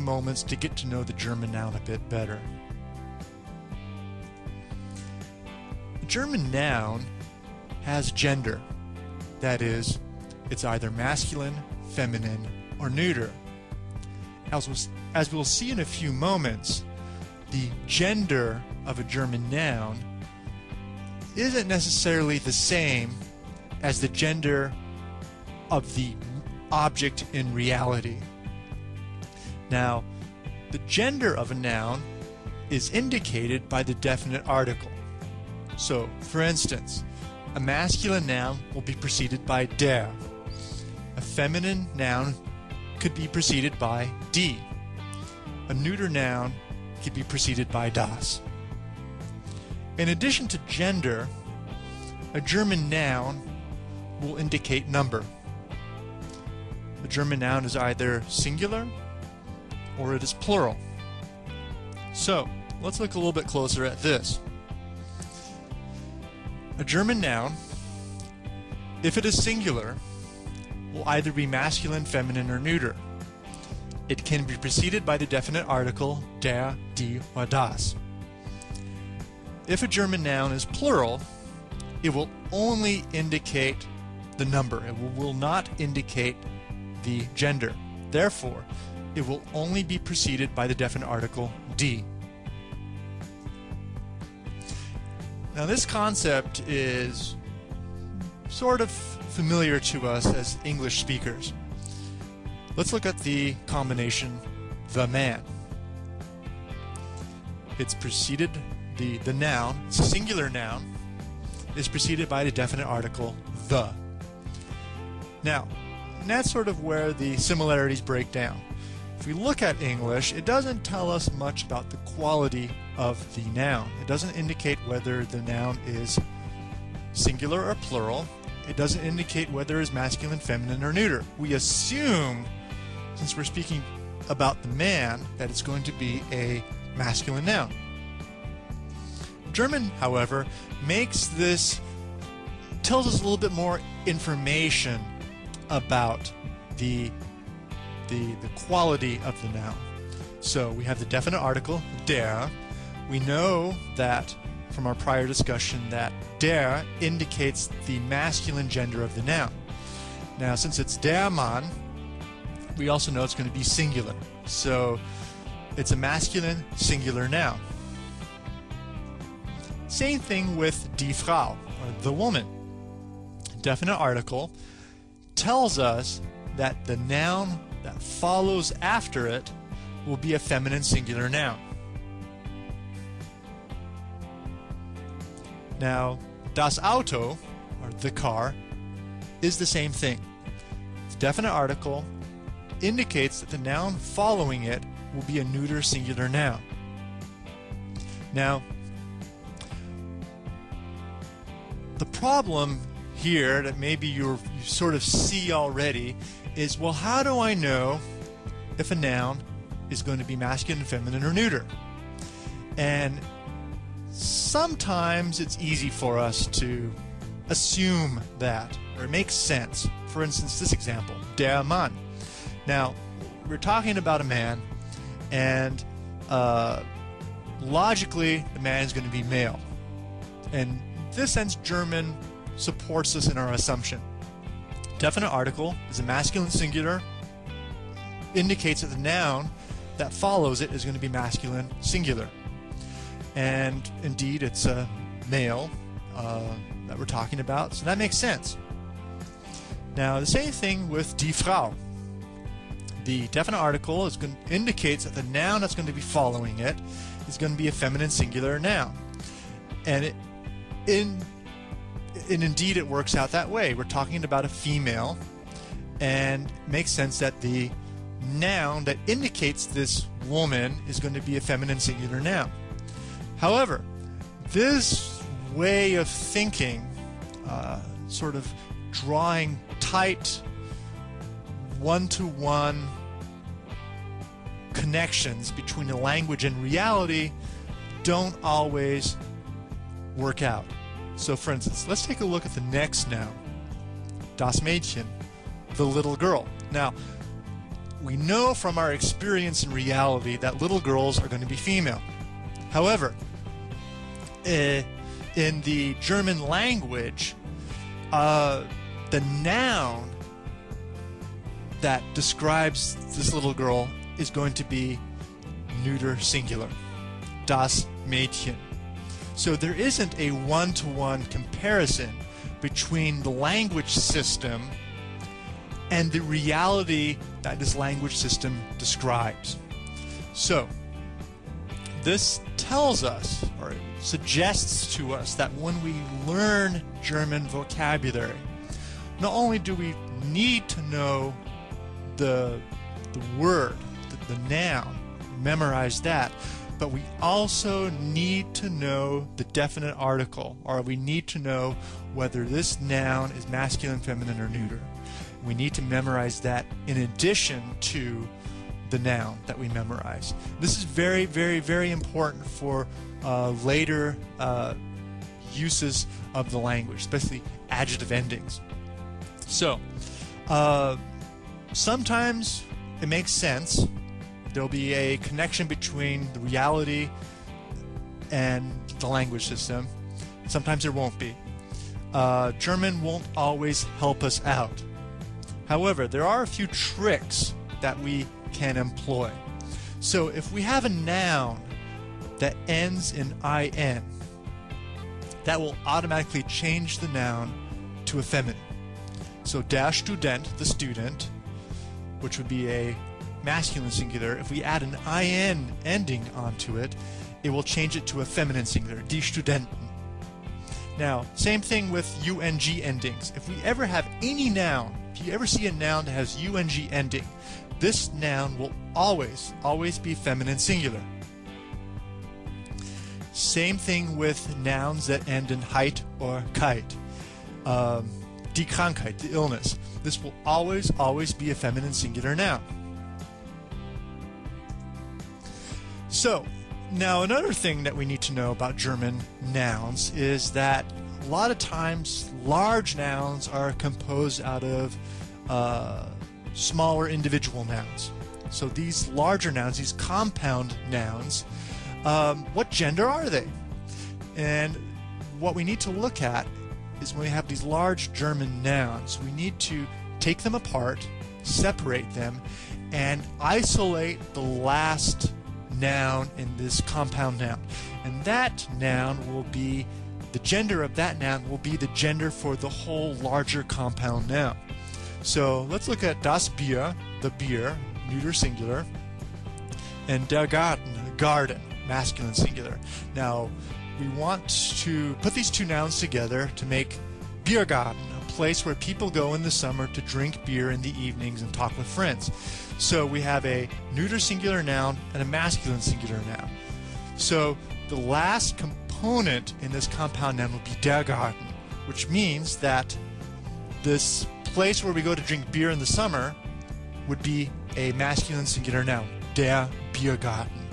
moments to get to know the German noun a bit better. The German noun has gender. That is, it's either masculine, feminine, or neuter. As we'll see in a few moments, the gender of a German noun isn't necessarily the same as the gender of the object in reality. Now, the gender of a noun is indicated by the definite article. So, for instance, a masculine noun will be preceded by der. A feminine noun could be preceded by die. A neuter noun could be preceded by das. In addition to gender, a German noun will indicate number. A German noun is either singular or it is plural. So, let's look a little bit closer at this. A German noun, if it is singular, will either be masculine, feminine, or neuter. It can be preceded by the definite article der, die, or das. If a German noun is plural, it will only indicate the number. It will not indicate the gender. Therefore, it will only be preceded by the definite article die. Now, this concept is sort of familiar to us as English speakers. Let's look at the combination the man. It's preceded, the noun, it's a singular noun, is preceded by the definite article the. Now, and that's sort of where the similarities break down. If we look at English, it doesn't tell us much about the quality of the noun. It doesn't indicate whether the noun is singular or plural. It doesn't indicate whether it's masculine, feminine, or neuter. We assume, since we're speaking about the man, that it's going to be a masculine noun. German, however, tells us a little bit more information about the quality of the noun. So we have the definite article, der. We know that from our prior discussion that der indicates the masculine gender of the noun. Now, since it's der Mann, we also know it's going to be singular. So it's a masculine singular noun. Same thing with die Frau, or the woman. Definite article tells us that the noun that follows after it will be a feminine singular noun. Now, das Auto, or the car, is the same thing. The definite article indicates that the noun following it will be a neuter singular noun. Now, the problem here that maybe you sort of see already is, well, how do I know if a noun is going to be masculine, feminine, or neuter? And sometimes it's easy for us to assume that, or it makes sense. For instance, this example, der Mann. Now, we're talking about a man, and logically, the man is going to be male. And in this sense, German supports us in our assumption. Definite article is a masculine singular, indicates that the noun that follows it is going to be masculine singular. And indeed, it's a male that we're talking about, so that makes sense. Now, the same thing with die Frau. The definite article indicates that the noun that's going to be following it is going to be a feminine singular noun. And indeed it works out that way. We're talking about a female, and it makes sense that the noun that indicates this woman is going to be a feminine singular noun. However, this way of thinking, sort of drawing tight one-to-one connections between the language and reality, don't always work out. So for instance, let's take a look at the next noun, das Mädchen, the little girl. Now, we know from our experience in reality that little girls are going to be female. However, in the German language, the noun that describes this little girl is going to be neuter singular, das Mädchen. So there isn't a one-to-one comparison between the language system and the reality that this language system describes. So this tells us, or suggests to us, that when we learn German vocabulary, not only do we need to know the word, the noun, memorize that, but we also need to know the definite article, or we need to know whether this noun is masculine, feminine, or neuter. We need to memorize that in addition to the noun that we memorize. This is very, very, very important for later uses of the language, especially adjective endings. So, sometimes it makes sense. There'll be a connection between the reality and the language system. Sometimes there won't be. German won't always help us out. However, there are a few tricks that we can employ. So if we have a noun that ends in IN, that will automatically change the noun to a feminine. So der Student, the student, which would be a masculine singular, if we add an IN ending onto it, it will change it to a feminine singular, die Studenten. Now, same thing with UNG endings. If we ever have any noun, if you ever see a noun that has UNG ending, this noun will always be feminine singular. Same thing with nouns that end in heit or keit. Die Krankheit, the illness. This will always be a feminine singular noun. So, now another thing that we need to know about German nouns is that a lot of times large nouns are composed out of smaller individual nouns. So these larger nouns, these compound nouns, what gender are they? And what we need to look at is when we have these large German nouns, we need to take them apart, separate them, and isolate the last noun in this compound noun. And that noun will be, the gender of that noun will be the gender for the whole larger compound noun. So let's look at das Bier, the beer, neuter singular, and der Garten, garden, masculine singular. Now, we want to put these two nouns together to make Biergarten, a place where people go in the summer to drink beer in the evenings and talk with friends. So we have a neuter singular noun and a masculine singular noun. So the last component in this compound noun will be der Garten, which means that this place where we go to drink beer in the summer would be a masculine singular noun, der Biergarten.